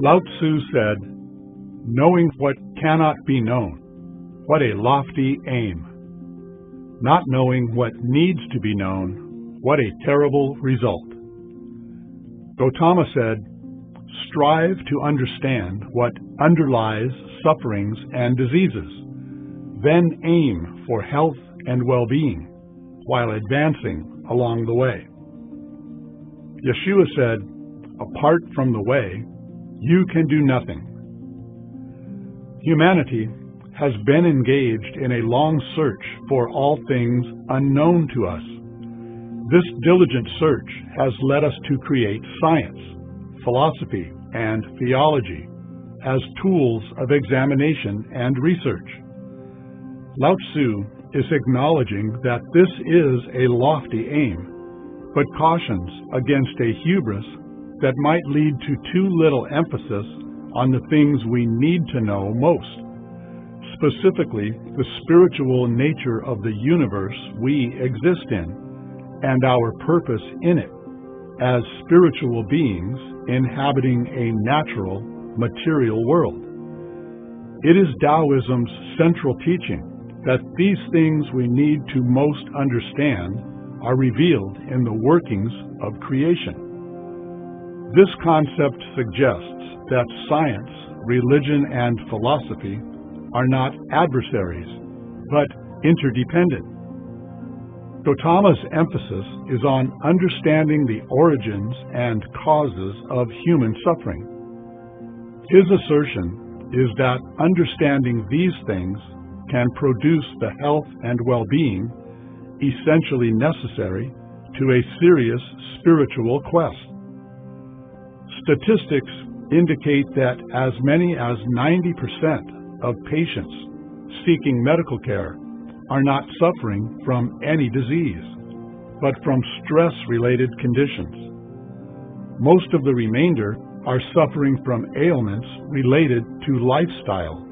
Lao Tzu said, "Knowing what cannot be known, what a lofty aim. Not knowing what needs to be known, what a terrible result." Gautama said, "Strive to understand what underlies sufferings and diseases, then aim for health and well-being while advancing along the way." Yeshua said, "Apart from the way, you can do nothing." Humanity has been engaged in a long search for all things unknown to us. This diligent search has led us to create science, philosophy, and theology as tools of examination and research. Lao Tzu is acknowledging that this is a lofty aim, but cautions against a hubris that might lead to too little emphasis on the things we need to know most, specifically the spiritual nature of the universe we exist in and our purpose in it as spiritual beings inhabiting a natural, material world. It is Taoism's central teaching that these things we need to most understand are revealed in the workings of creation. This concept suggests that science, religion, and philosophy are not adversaries, but interdependent. Gautama's emphasis is on understanding the origins and causes of human suffering. His assertion is that understanding these things can produce the health and well-being essentially necessary to a serious spiritual quest. Statistics indicate that as many as 90% of patients seeking medical care are not suffering from any disease, but from stress-related conditions. Most of the remainder are suffering from ailments related to lifestyle.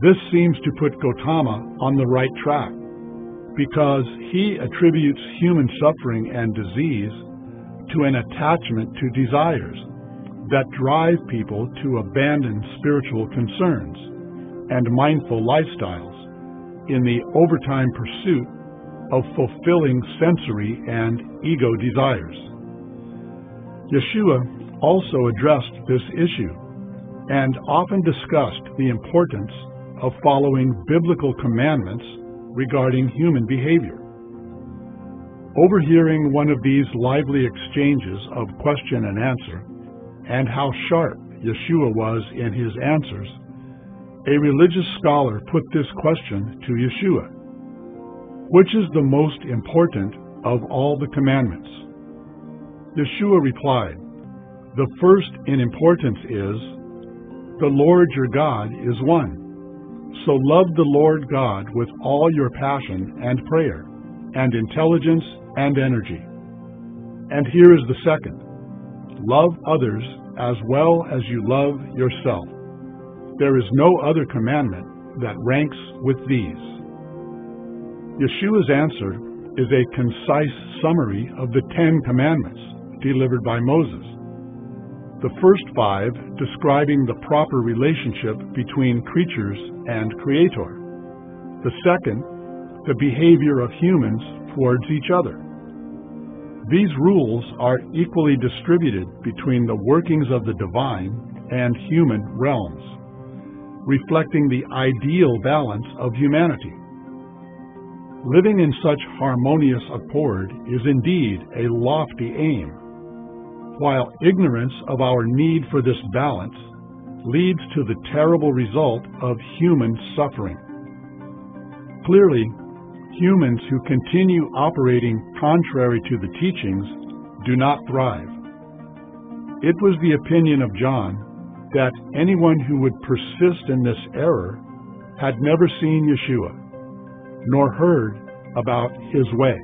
This seems to put Gautama on the right track, because he attributes human suffering and disease to an attachment to desires that drive people to abandon spiritual concerns and mindful lifestyles in the overtime pursuit of fulfilling sensory and ego desires. Yeshua also addressed this issue and often discussed the importance of following biblical commandments regarding human behavior. Overhearing one of these lively exchanges of question and answer, and how sharp Yeshua was in his answers, a religious scholar put this question to Yeshua: "Which is the most important of all the commandments?" Yeshua replied, "The first in importance is, 'The Lord your God is one. So love the Lord God with all your passion and prayer, and intelligence and energy.' And here is the second: 'Love others as well as you love yourself. There is no other commandment that ranks with these.'" Yeshua's answer is a concise summary of the 10 Commandments delivered by Moses. The first 5 describing the proper relationship between creatures and Creator. The second, the behavior of humans towards each other. These rules are equally distributed between the workings of the divine and human realms, reflecting the ideal balance of humanity. Living in such harmonious accord is indeed a lofty aim, while ignorance of our need for this balance leads to the terrible result of human suffering. Clearly, humans who continue operating contrary to the teachings do not thrive. It was the opinion of John that anyone who would persist in this error had never seen Yeshua, nor heard about his way.